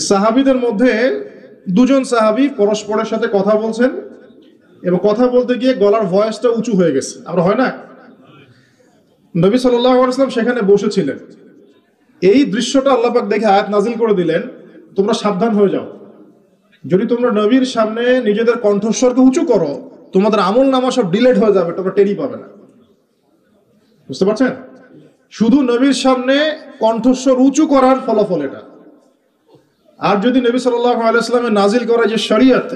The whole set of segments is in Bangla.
সাহাবীদের মধ্যে দুজন সাহাবী পরস্পরের সাথে কথা বলছেন এবং কথা বলতে গিয়ে গলার ভয়েসটা উঁচু হয়ে গেছে। আমরা হয় না, নবী সাল্লাল্লাহু আলাইহি ওয়াসাল্লাম সেখানে বসেছিলেন। এই দৃশ্যটা আল্লাহ পাক দেখে আয়াত নাজিল করে দিলেন, তোমরা সাবধান হয়ে যাও, যদি তোমরা নবীর সামনে নিজেদের কণ্ঠস্বরকে উঁচু করো তোমাদের আমল নামা সব ডিলেট হয়ে যাবে, তোমরা টেরই পাবে না। বুঝতে পারছেন? শুধু নবীর সামনে কণ্ঠস্বর উঁচু করার ফলাফল এটা। আর যদি নবী সাল্লাল্লাহু আলাইহি ওয়াসাল্লামের নাজিল করা যে শরীয়ত,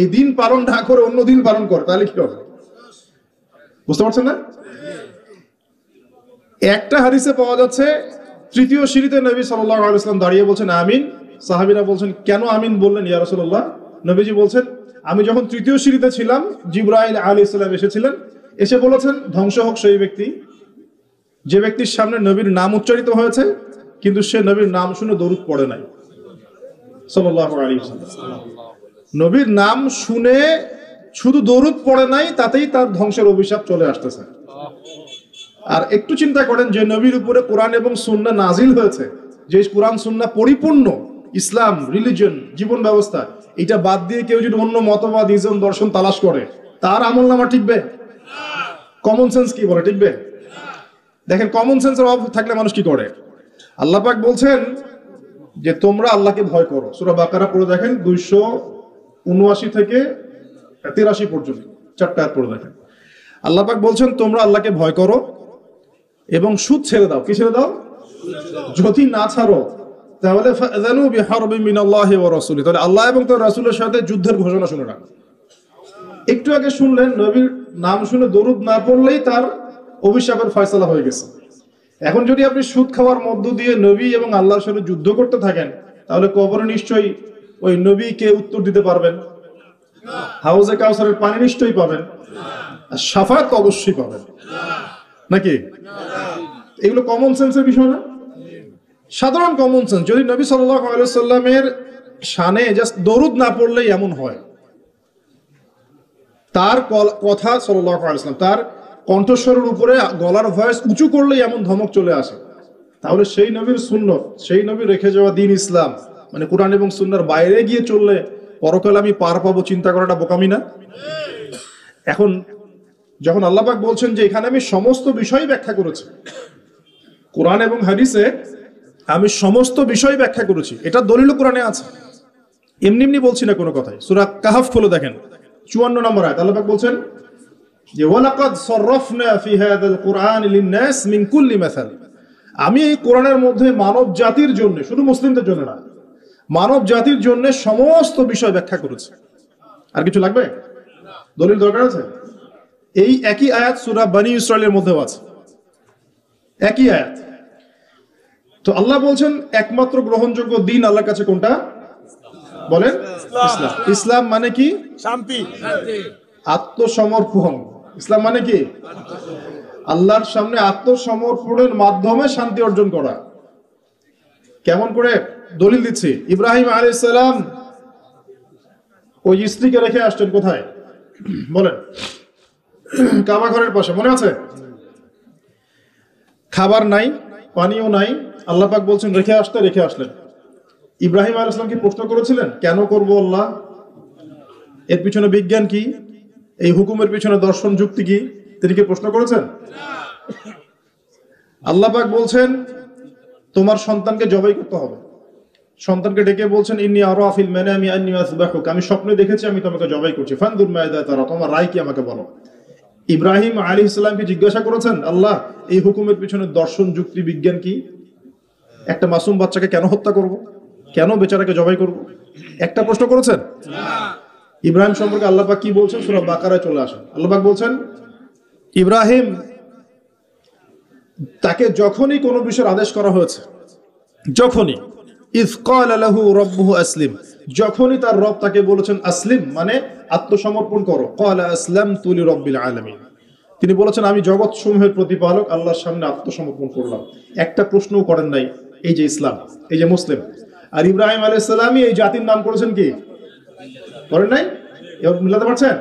এই দিন পালন না করে অন্য দিন পালন করে, তাহলে কি হবে? বুঝতে পারছেন না? একটা হাদিসে পাওয়া যাচ্ছে তৃতীয় সিঁড়িতে নবী সাল্লাল্লাহু আলাইহি ওয়াসাল্লাম দাঁড়িয়ে বলছেন আমিন। সাহাবীরা বলছেন কেন আমিন বললেন ইয়া রাসূলুল্লাহ? নবীজি বলছেন আমি যখন তৃতীয় সিঁড়িতে ছিলাম জিবরাইল আলাইহিস সালাম এসেছিলেন, এসে বলেছেন ধ্বংস হোক সেই ব্যক্তি যে ব্যক্তির সামনে নবীর নাম উচ্চারিত হয়েছে কিন্তু সে নবীর নাম শুনে দরুদ পড়ে নাই সাল্লাল্লাহু আলাইহি ওয়াসাল্লাম। নবীর নাম শুনে শুধু দরুদ পড়ে নাই, তাতেই তার ধ্বংসের অভিশাপ চলে আসতেছে। আর একটু চিন্তা করেন, যে নবীর উপরে কোরআন এবং সুন্নাহ নাজিল হয়েছে, যে কোরআন সুন্নাহ পরিপূর্ণ ইসলাম রিলিজিয়ন জীবন ব্যবস্থা, এটা বাদ দিয়ে কেউ যদি অন্য মতবাদ ইসলাম দর্শন তালাশ করে, তার আমলনামা টিকবে? কমন সেন্স কি বলে টিকবে? দেখেন কমন সেন্সের অভাব থাকলে মানুষ কি করে। আল্লাহ পাক বলছেন যে তোমরা আল্লাহকে ভয় করো, সূরা বাকারা পড়ে দেখেন 279 থেকে 83 পর্যন্ত 4টা আয়াত পড়ে দেখেন। আল্লাহ পাক বলছেন তোমরা আল্লাহকে ভয় করো এবং সুদ ছেড়ে দাও। কি ছেড়ে দাও? যদি না ছাড়ো তাহলে ফাযানু বিহারবিন মিনাল্লাহি ওয়া রাসূলি, তাহলে আল্লাহ এবং তার রাসূলের সাথে যুদ্ধের ঘোষণা শুনে রাখো। একটু আগে শুনলেন নবীর নাম শুনে দরুদ না পড়লেই তার অভিশাপের ফয়সালা হয়ে গেছে। এখন যদি আপনি সুদ খাওয়ার মধ্য দিয়ে নবী এবং আল্লাহর সাথে যুদ্ধ করতে থাকেন, তাহলে কবরে নিশ্চয়ই ওই নবীকে উত্তর দিতে পারবেন, হাউজে কাউসারের পানি নিশ্চয়ই পাবেন, আর শাফায়াত অবশ্যই পাবেন নাকি? এগুলো কমন সেন্সের বিষয় না? সাধারণ কমন সেন্স। যদি নবী সাল্লাল্লাহু আলাইহি ওয়াসাল্লামের শানে জাস্ট দরুদ না পড়লেই এমন হয়, তার কথা সাল্লাল্লাহু আলাইহি ওয়াসাল্লাম তার কণ্ঠস্বরের উপরে গলার ভয়েস উঁচু করলেই এমন ধমক চলে আসে, তাহলে সেই নবীর সুন্নাত, সেই নবীর রেখে যাওয়া দ্বীন ইসলাম মানে কোরআন এবং সুন্নাহর বাইরে গিয়ে চললে পরকালে আমি পার পাবো, চিন্তা করাটা বোকামি না? এখন যখন আল্লাহ পাক বলছেন যে এখানে আমি সমস্ত বিষয় ব্যাখ্যা করেছি, কোরআন এবং হাদিসে আমি সমস্ত বিষয় ব্যাখ্যা করেছি, এটা দলিল কোরআনে আছে, এমনি এমনি বলছি না কোনো কথাই। সূরা কাহফ খুলে দেখেন 54 নম্বর আয়াত। আল্লাহ পাক বলছেন যে ওয়ালাকাদ সাররাফনা ফি হাযাল কুরআন লিন-নাস মিন কুল্লি মাসাল, আমি এই কোরআনের মধ্যে মানব জাতির জন্য, শুধু মুসলিমদের জন্য না, মানব জাতির জন্য সমস্ত বিষয় ব্যাখ্যা করেছে। আর কিছু লাগবে? দলিল দরকার আছে? এই একই আয়াত সূরা বনী ইসরাঈলের মধ্যেও আছে, একই আয়াত। তো আল্লাহ বলছেন একমাত্র গ্রহণযোগ্য দ্বীন আল্লাহর কাছে কোনটা বলেন? ইসলাম। ইসলাম মানে কি? শান্তি, আত্মসমর্পণ। ইসলাম মানে কি? আল্লাহর সামনে আত্মসমর্পণের মাধ্যমে শান্তি অর্জন করা। কেমন করে? দলিল দিচ্ছি। ইব্রাহিম আলাইহিস সালাম ওই স্ত্রীকে রেখে আসছেন কোথায় বলেন? কাবা ঘরের পাশে, মনে আছে? খাবার নাই, পানিও নাই, আল্লাহ পাক বলছেন রেখে আসতে, রেখে আসলেন। ইব্রাহিম আলাইহিস সালাম কি প্রশ্ন করেছিলেন কেন করব আল্লাহ? এর পিছনে বিজ্ঞান কি? এই হুকুমের পিছনে দর্শন যুক্তি কি? তিনি কি প্রশ্ন করেছেন? আল্লাহ পাক বলছেন তোমার সন্তানকে জবাই করতে হবে। সন্তানকে ডেকে বলছেন ইন্নী আরা ফিল মানামি আন্নী আসবাহুকা, আমি স্বপ্নে দেখেছি আমি তোমাকে জবাই করছি, ফানদুর মাযা তারা, তোমার রায় কি আমাকে বলো। ইব্রাহিম আলাইহিস সালামকে জিজ্ঞাসা করেছেন আল্লাহ এই হুকুমের পিছনে দর্শন যুক্তি বিজ্ঞান কি? একটা মাসুম বাচ্চাকে কেন হত্যা করব, কেন বেচারাকে জবাই করব? একটা প্রশ্ন করেছেন? ইব্রাহিম সম্পর্কে আল্লাহ পাক কি বলছেন? সূরা বাকারায় চলে আসেন। আল্লাহ পাক বলছেন ইব্রাহিম তাকে যখনই কোনো বিষয়ের আদেশ করা হয়েছে, যখনই ইয ক্বালা লাহু রাব্বুহু আসলিম, যখনই তার রব তাকে বলেছেন আসলিম মানে আত্মসমর্পণ করো, ক্বালা আসলামতু লিরাব্বিল আলামিন, তিনি বলেছেন আমি জগৎ সমূহের প্রতিপালক আল্লাহর সামনে আত্মসমর্পণ করলাম। একটা প্রশ্নও করেন নাই, এই যে ইসলাম, এই যে মুসলিম। আর ইব্রাহিম আলাইহিস সালামই এই জাতির নাম করেছেন কি? করেন নাই? এবার মিলাতে পারছেন?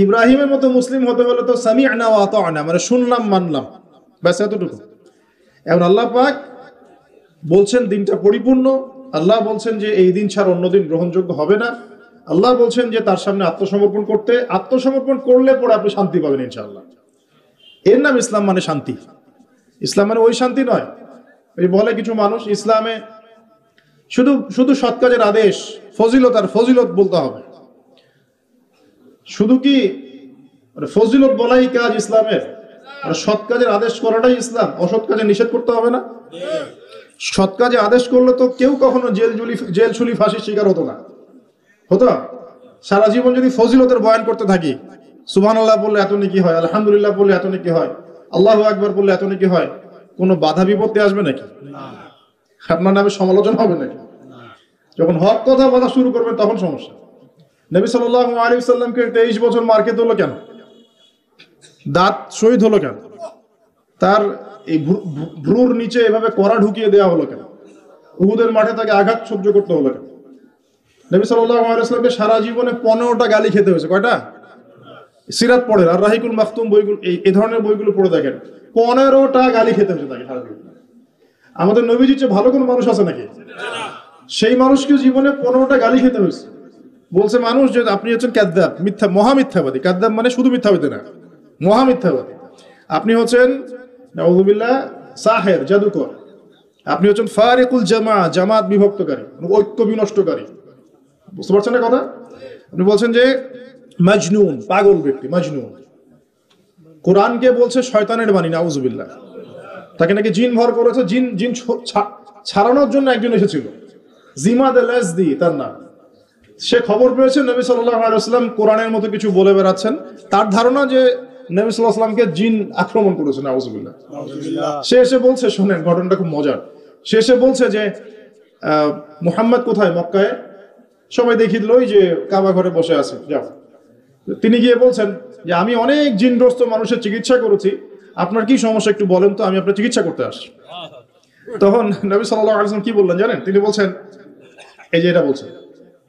ইব্রাহিমের মতো মুসলিম হতে হলে তো সামি'না ওয়া আতা'না মানে শুনলাম মানলাম, ব্যাস এতটুকু। এখন আল্লাহ পাক বলছেন দিনটা পরিপূর্ণ, আল্লাহ বলছেন যে এই দিন ছাড়া অন্য দিন গ্রহণযোগ্য হবে না। আল্লাহ বলছেন যে তার সামনে আত্মসমর্পণ করতে, আত্মসমর্পণ করলে পরে আপনি শান্তি পাবেন ইনশাআল্লাহ। এর নাম ইসলাম মানে শান্তি। ইসলাম মানে ওই শান্তি নয়। এই বলে কিছু মানুষ ইসলামে শুধু শুধু সৎ কাজের আদেশ, ফজিলত আর ফজিলত বলতে হবে। শুধু কি ফজিলত বলাই কাজ ইসলামের? আর সৎ কাজের আদেশ করাটাই ইসলাম, অসৎ কাজে নিষেধ করতে হবে না? সৎ কাজে আদেশ করলে তো কেউ কখনো জেল ছুলি ফাঁসির শিকার হতো না, হতো? সারা জীবন যদি ফজিলতের বয়ান করতে থাকি, সুবহানাল্লাহ বললে এত নেকি হয়, আলহামদুলিল্লাহ বললে এত নেকি হয়, আল্লাহু আকবার বললে এত নেকি হয়, কোনো বাধা বিপত্তি আসবে নাকি? আপনার নামে সমালোচনা হবে নাকি? যখন হক কথা বলা শুরু করবেন তখন সমস্যা। নবী সাল্লাল্লাহু আলাইহি ওয়াসাল্লামকে 23 বছর মার খেতে হলো কেন? দাঁত শহীদ হলো কেন? তার এই ভ্রুর নিচে এভাবে কড়া ঢুকিয়ে দেওয়া হলো কেন? উহুদের মাঠে তাকে আঘাত সহ্য করতে হলো কেন? নবী সাল্লাল্লাহু আলাইহি ওয়াসাল্লামকে সারা জীবনে 15টা গালি খেতে হয়েছে। কয়টা? সিরাত পড়েন, আর রাহিকুল মাখতুম বইগুলো, এই ধরনের বইগুলো পড়ে দেখেন, 15টা গালি খেতে হয়েছে তাকে সারা জীবনে। আমাদের নবীজির চেয়ে ভালো কোনো মানুষ আছে নাকি? সেই মানুষকে জীবনে 15টা গালি খেতে হয়েছে। বলছে মানুষ যে আপনি হচ্ছেন কাযযাব, মিথ্যা, মহামিথ্যাবাদী। কাযযাব মানে শুধু মিথ্যাবাদী না, মহামিথ্যাবাদী। আপনি হচ্ছেন নাউযুবিল্লাহ সাহের, জাদুকর। আপনি হচ্ছেন ফারিকুল জামাত বিভক্তকারী, ঐক্য বিনষ্টকারী। বুঝতে পারছেন না কথা? আপনি বলছেন যে মাজনুন, পাগল ব্যক্তি, মাজনুন। কোরআনকে বলছে শয়তানের বাণী, নাউযুবিল্লাহ। তাকে নাকি জিন ভর করেছে, জিন ছাড়ানোর জন্য একজন এসেছিল, জিমাদ আল-আজদি তার নাম। সে খবর পেয়েছে নবী সাল্লাল্লাহু আলাইহি ওয়াসাল্লাম কোরআনের মতো কিছু বলে বেড়াচ্ছেন। তার ধারণা যে নবী সাল্লাল্লাহু আলাইহি ওয়াসাল্লামকে জিন আক্রমণ করেছে, নাউযুবিল্লাহ। সে এসে বলছে, শোনেন ঘটনাটা খুব মজার। সে এসে বলছে যে মুহাম্মদ কোথায়? মক্কায়। সবাই দেখিয়ে দিল ওই যে কাবা ঘরে বসে আছে, যাও। তিনি গিয়ে বলছেন যে আমি অনেক জিনগ্রস্ত মানুষের চিকিৎসা করেছি, আপনার কি সমস্যা একটু বলেন তো, আমি আপনার চিকিৎসা করতে আসছি। তখন নবী সাল্লাল্লাহু আলাইহি ওয়াসাল্লাম কি বললেন জানেন? তিনি বলছেন, এই যে এটা বলছেন,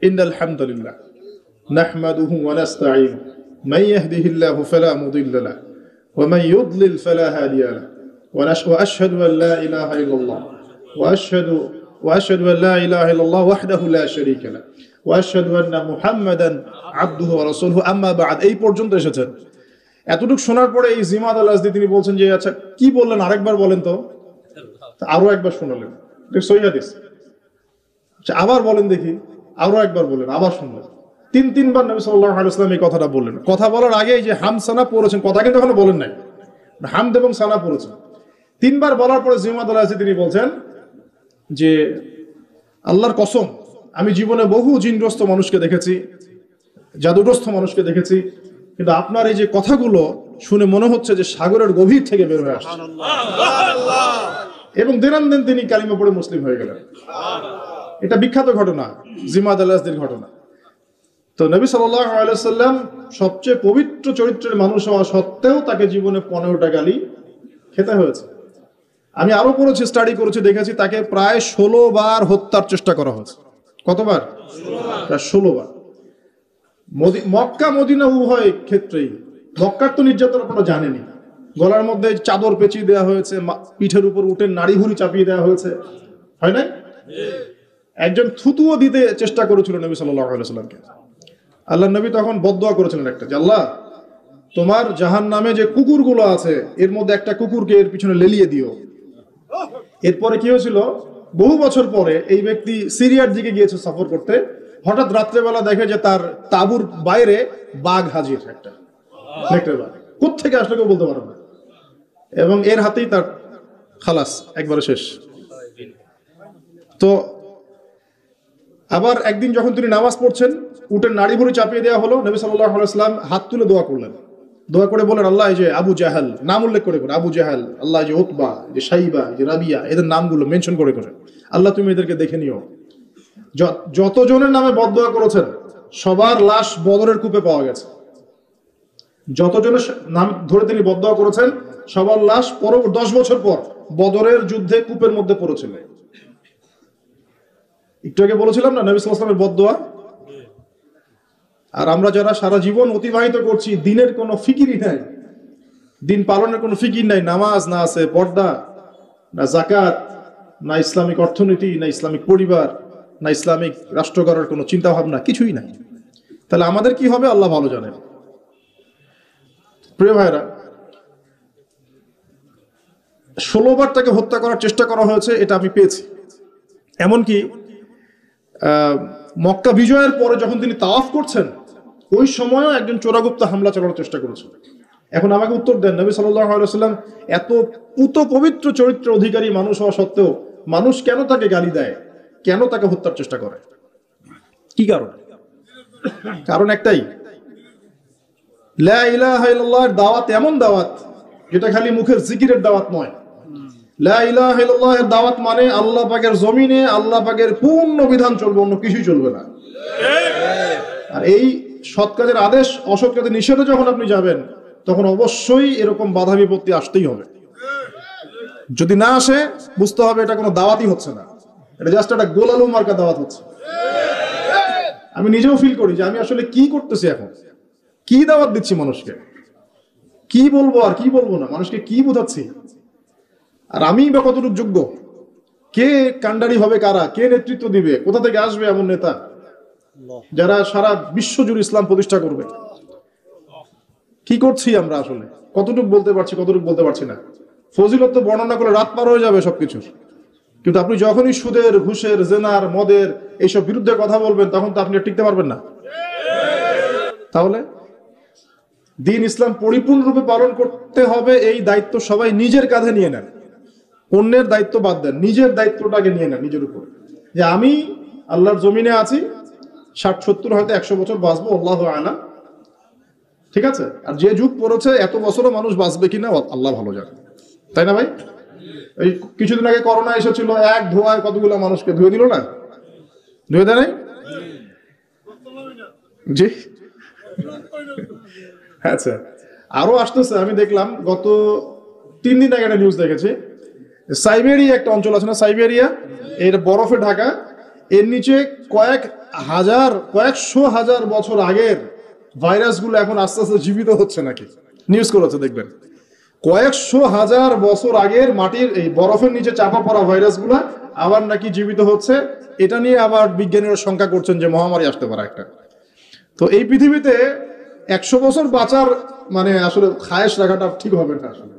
ইন্নাল হামদুলিল্লাহ নাহমাদুহু ওয়া নাস্তাঈনুহু মান ইয়াহদিহিল্লাহু ফালা মুদিল্লা লাহু ওয়া মান ইউদ্লিল ফালা হাদিয়া লাহু ওয়া আশহাদু আন লা ইলাহা ইল্লাল্লাহ ওয়া আশহাদু আন লা ইলাহা ইল্লাল্লাহ ওয়াহদাহু লা শারীকা লাহু ওয়া আশহাদু আন্না মুহাম্মাদান আবদুহু ওয়া রাসূলুহু আম্মা বা'দ। এই পর্যন্ত এসেছেন। এতটুকু শোনার পরে এই জিমাদ আল-আজদি তিনি বলছেন যে আচ্ছা কি বললেন আরেকবার বলেন তো। আরো একবার শোনালেন, সহিহ হাদিস। আচ্ছা আবার বলেন দেখি, আরো একবার বলেন, আবার শুনলেন। তিনবার নবী সাল্লাল্লাহু আলাইহি ওয়াসাল্লাম এই কথাটা বললেন। কথা বলার আগে এই যে হাম সানা পড়েছেন, কথা কিন্তু এখনো বলেন নাই, হামদ এবং সানা পড়েছেন। 3 বার বলার পরে জিমাদ আল-আজদি তিনি বলছেন যে আল্লাহর কসম, আমি জীবনে বহু জিনগ্রস্ত মানুষকে দেখেছি, জাদুগ্রস্ত মানুষকে দেখেছি, কিন্তু আপনার এই যে কথাগুলো শুনে মনে হচ্ছে যে সাগরের গভীর থেকে বের হয়ে আসছে। এবং দিন তিনি কালিমা পড়ে মুসলিম হয়ে গেলেন। এটা বিখ্যাত ঘটনা, জিমাদ আল-আজদির ঘটনা। তো নবী সাল্লাল্লাহু আলাইহি ওয়াসাল্লাম সবচেয়ে পবিত্র চরিত্রের মানুষ হওয়া সত্ত্বেও তাকে জীবনে 15টা গালি খেতে হয়েছে। আমি আরো পড়েছি, স্টাডি করেছি, দেখেছি তাকে প্রায় 16 বার হত্যার চেষ্টা করা হয়েছে। কতবার? প্রায় 16 বার। মক্কা মদিনা উভয় ক্ষেত্রেই। মক্কার তো নির্যাতন আপনারা জানেনই, গলার মধ্যে চাদর পেঁচিয়ে দেওয়া হয়েছে, পিঠের উপর উঠে নাড়ি ভুড়ি চাপিয়ে দেওয়া হয়েছে, হয় না? একজন থুতুও দিতে চেষ্টা করেছিল নবী সাল্লাল্লাহু আলাইহি ওয়াসাল্লামকে। আল্লাহ নবী তখন বদদোয়া করেছিলেন একটা, যে আল্লাহ তোমার জাহান্নামে যে কুকুরগুলো আছে এর মধ্যে একটা কুকুরকে এর পিছনে লেলিয়ে দিও। এরপরে কি হয়েছিল, বহু বছর পরে এই ব্যক্তি সিরিয়ার দিকে গিয়েছে সফর করতে, হঠাৎ রাত্রেবেলা দেখে যে তার তাঁবুর বাইরে বাঘ হাজির, একটা বাঘ কোত্থেকে আসলে কেউ বলতে পারে না, এবং এর হাতেই তার খালাস, একবারে শেষ। তো আবার একদিন যখন তিনি নামাজ পড়ছেন, উটের নাড়ি ভুড়ি চাপিয়ে দেওয়া হলো, নবী সাল্লাল্লাহু আলাইহি ওয়াসাল্লাম হাত তুলে দোয়া করলেন। দোয়া করে বলেন, আল্লাহ এই যে আবু জাহাল, নাম উল্লেখ করে করে, আবু জাহাল, আল্লাহ যে উতবা, যে শাইবা, যে রাবিয়া, এদের নামগুলো মেনশন করে করে, আল্লাহ তুমি এদেরকে দেখে নিও। যতজনের নামে বদদোয়া করেছেন সবার লাশ বদরের কূপে পাওয়া গেছে। যতজনের নাম ধরে তিনি বদদোয়া করেছেন সবার লাশ 10 বছর পর বদরের যুদ্ধে কূপের মধ্যে পড়েছিল। একটু আগে বলেছিলাম না নবী সাল্লাল্লাহু আলাইহি ওয়াসাল্লামের বদদোয়া। আর আমরা যারা সারা জীবন অতিবাহিত করছি, দিনের কোনো ফিকিরই নাই, দিন পালনের কোনো ফিকির নাই, নামাজ না আছে, পর্দা না, জাকাত না, ইসলামিক অর্থনীতি না, ইসলামিক পরিবার, না ইসলামিক রাষ্ট্র গড়ার কোনো চিন্তা ভাবনা, কিছুই নাই। তাহলে আমাদের কি হবে আল্লাহ ভালো জানেন। প্রিয় ভাইরা, 16 বার তাকে হত্যা করার চেষ্টা করা হয়েছে, এটা আমি পেয়েছি। এমনকি মক্কা বিজয়ের পরে যখন তিনি তাওয়াফ করছেন, ওই সময়ও একজন চোরাগুপ্ত হামলা চালানোর চেষ্টা করেছে। এখন আমাকে উত্তর দেন, নবী সাল্লাল্লাহু আলাইহি ওয়াসাল্লাম এত পুত পবিত্র চরিত্র অধিকারী মানুষ হওয়া সত্ত্বেও মানুষ কেন তাকে গালি দেয়, কেন তাকে হত্যার চেষ্টা করে? কি কারণ? কারণ একটাই, লা ইলাহা ইল্লাল্লাহর দাওয়াত এমন দাওয়াত যেটা খালি মুখের জিকিরের দাওয়াত নয়। লা ইলাহা ইল্লাল্লাহর দাওয়াত মানে আল্লাহ পাকের জমিনে আল্লাহ পাকের পূর্ণ বিধান চলবে, অন্য কিছুই চলবে না। আর এই সৎ কাজের আদেশ, অসৎ কাজের নিষেধে যখন আপনি যাবেন, তখন অবশ্যই এরকম বাধা বিপত্তি আসতেই হবে। যদি না আসে, বুঝতে হবে এটা কোনো দাওয়াতই হচ্ছে না, এটা জাস্ট একটা গোলালু মার্কা দাওয়াত হচ্ছে। আমি নিজেও ফিল করি যে আমি আসলে কি করতেছি, এখন কি দাওয়াত দিচ্ছি মানুষকে, কি বলবো আর কি বলবো না, মানুষকে কি বোঝাচ্ছি, আর আমি বা কতটুকু যোগ্য, কে কান্ডারি হবে, কারা, কে নেতৃত্ব দিবে, কোথা থেকে আসবে এমন নেতা যারা সারা বিশ্ব জুড়ে ইসলাম প্রতিষ্ঠা করবে। কি করছি আমরা আসলে, কতটুকু বলতে পারছি, কতটুকু বলতে পারছি না। ফজিলত তো বর্ণনা করে রাত পার হয়ে যাবে সবকিছু, কিন্তু আপনি যখনই সুদের, ঘুষের, জেনার, মদের এইসব বিরুদ্ধে কথা বলবেন, তখন তো আপনি টিকতে পারবেন না। তাহলে দিন ইসলাম পরিপূর্ণরূপে পালন করতে হবে, এই দায়িত্ব সবাই নিজের কাঁধে নিয়ে নেন। অন্যের দায়িত্ব বাদ দেন, নিজের দায়িত্বটাকে নিয়ে নেন নিজের উপর, যে আমি আল্লাহর জমিনে আছি, 60-70 হয়তো 100 বছর বাঁচবো, আল্লাহু আ'লাম, ঠিক আছে। আর যে যুগ পড়েছে এত বছরও মানুষ বাঁচবে কিনা আল্লাহ ভালো জানে, তাই না ভাই? এই কিছুদিন আগে করোনা এসেছিল, এক ধোঁয়ায় কতগুলো মানুষকে ধুয়ে দিল না, ধুয়ে দেয় নাই? জি, আচ্ছা। আরো আসতেছে, আমি দেখলাম গত 3 দিন আগে একটা নিউজ দেখেছি, সাইবেরিয়া একটা অঞ্চল আছে না, সাইবেরিয়া, এর বরফে ঢাকা, এর নিচে কয়েকশো হাজার বছর আগের ভাইরাসগুলো এখন আস্তে আস্তে জীবিত হচ্ছে নাকি, নিউজ করেছে দেখবেন। কয়েকশো হাজার বছর আগের মাটির এই বরফের নিচে চাপা পড়া ভাইরাসগুলো আবার নাকি জীবিত হচ্ছে। এটা নিয়ে আবার বিজ্ঞানীরা শঙ্কা করছেন যে মহামারী আসতে পারে একটা। তো এই পৃথিবীতে 100 বছর বাঁচার মানে আসলে খায়েশ রাখাটা ঠিক হবে না, আসলে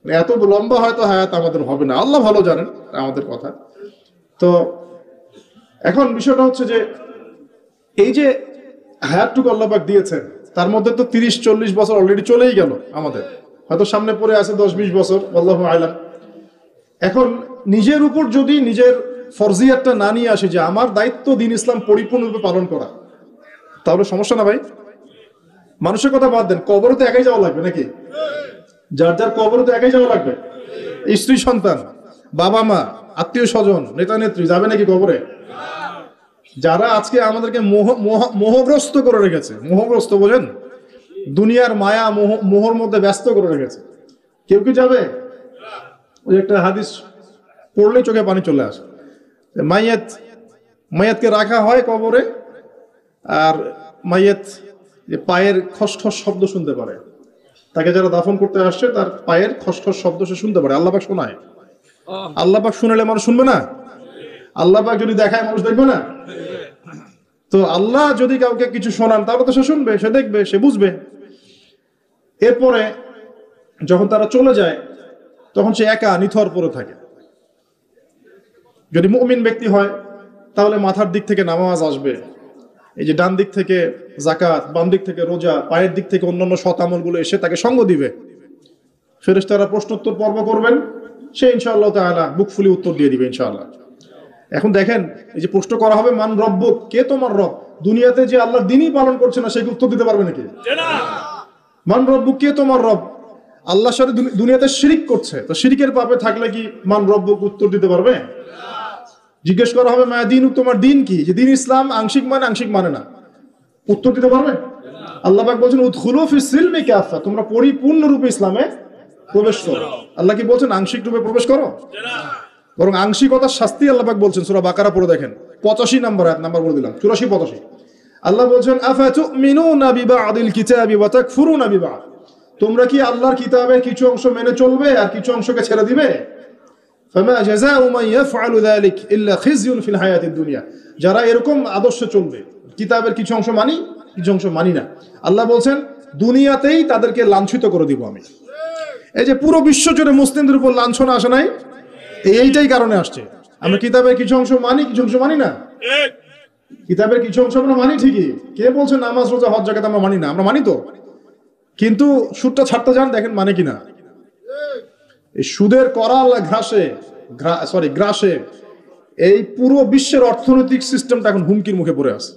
এত লম্বা হয়তো হায়াত আমাদের হবে না, আল্লাহ ভালো জানেন আমাদের কথা। তো এখন বিষয়টা হচ্ছে যে এই যে হায়াতটুকু আল্লাহ পাক দিয়েছেন, তার মধ্যে তো 30-40 বছর অলরেডি চলেই গেল আমাদের, হয়তো সামনে পড়ে আছে 10-20 বছর, আল্লাহু আ'লাম। এখন নিজের উপর যদি নিজের ফরজিয়াতটা না নিয়ে আসে যে আমার দায়িত্ব দিন ইসলাম পরিপূর্ণরূপে পালন করা, তাহলে সমস্যা না ভাই। মানুষের কথা বাদ দেন, কবরে তো একাই যাওয়া লাগবে নাকি? যার যার কবরে তো একাই যাওয়া লাগবে। স্ত্রী সন্তান, বাবা মা, আত্মীয় স্বজন, নেতা নেত্রী যাবে নাকি কবরে? যারা আজকে আমাদেরকে মোহগ্রস্ত করে রেখেছে, মোহগ্রস্ত বোঝেন, দুনিয়ার মায়া মোহর মধ্যে ব্যস্ত করে রেখেছে, কেউ কি যাবে? ওই একটা হাদিস পড়লেই চোখে পানি চলে আসে, মাইয়াতকে রাখা হয় কবরে, আর মাইয়াত যে পায়ের খসখস শব্দ শুনতে পারে, তাকে যারা দাফন করতে আসছে তার পায়ের খসখস শব্দ সে শুনতে পারে, আল্লাহ পাক শোনায়। আল্লাহ পাক শুনালে মানুষ শুনবে না? আল্লাহ পাক যদি দেখায় মানুষ দেখবে না? তো আল্লাহ যদি কাউকে কিছু শোনান তাহলে তো সে শুনবে, সে দেখবে, সে বুঝবে। এরপরে যখন তারা চলে যায় তখন সে একা নিথর পড়ে থাকে। যদি মুমিন ব্যক্তি হয় তাহলে মাথার দিক থেকে নামাজ আসবে, এই যে ডান দিক থেকে যাকাত, বাম দিক থেকে রোজা, পায়ের দিক থেকে অন্যান্য সৎ আমলগুলো এসে তাকে সঙ্গ দিবে। ফেরেশতারা প্রশ্নোত্তর পর্ব করবেন, সে ইনশাআল্লাহ তাআলা বুক ফুলি উত্তর দিয়ে দিবে ইনশাআল্লাহ। এখন দেখেন, এই যে প্রশ্ন করা হবে মান রব্বুক, কে তোমার রব, দুনিয়াতে যে আল্লাহর দ্বীনই পালন করছে না সে কি উত্তর দিতে পারবে নাকি? মান রব্বুক, কে তোমার রব, আল্লাহর সাথে দুনিয়াতে শিরিক করছে, তো শিরিকের পাপে থাকলে কি মান রব্বুক উত্তর দিতে পারবে? জিজ্ঞেস করা হবে মা দিনুক, তোমার দিন কি, যে দিন ইসলাম আংশিক মানে আংশিক মানে না, উত্তর দিতে পারবে? আল্লাহ পাক বলছেন উদখুলু ফিস সিলমি কাফা, তোমরা পরিপূর্ণ রূপে ইসলামে প্রবেশ করো। আল্লাহ কি বলছেন আংশিক রূপে প্রবেশ করো? বরং আংশিকতার শাস্তি আল্লাহ পাক বলছেন, সূরা বাকারা পড়ে দেখেন 85 নম্বর আয়াত, নাম্বার বলে দিলাম 84-85। আল্লাহ বলছেন আফাতুমিনুনা বিবাদিল কিতাবি ওয়া তাকফুরুনা বিবাদ, তোমরা কি আল্লাহর কিতাবের কিছু অংশ মেনে চলবে আর কিছু অংশকে ছেড়ে দিবে? ফামা জাযাউ মান ইয়াফআলু যালিক ইল্লা খিজয়ুন ফিল হায়াতিদ দুনিয়া। যারা এরকম আদর্শে চলবে, কিতাবের কিছু অংশ মানি, কিছু অংশ মানি না, আল্লাহ বলছেন দুনিয়াতেই তাদেরকে লাঞ্ছিত করে দিব আমি। এই যে পুরো বিশ্ব জুড়ে মুসলিমদের উপর লাঞ্ছনা আসে নাই, এইটাই কারণে আসছে। আমরা কিতাবের কিছু অংশ মানি, কিছু অংশ মানি না। কিতাবের কিছু অংশ আমরা মানি ঠিকই, কে বলছে নামাজ রোজা হজ জাকাত আমরা মানি না? আমরা মানি তো, কিন্তু সুদটা ছাড়তে যান, দেখেন মানে কিনা। এই সুদের করাল গ্রাসে এই পুরো বিশ্বের অর্থনৈতিক সিস্টেমটা এখন হুমকির মুখে পড়ে আছে।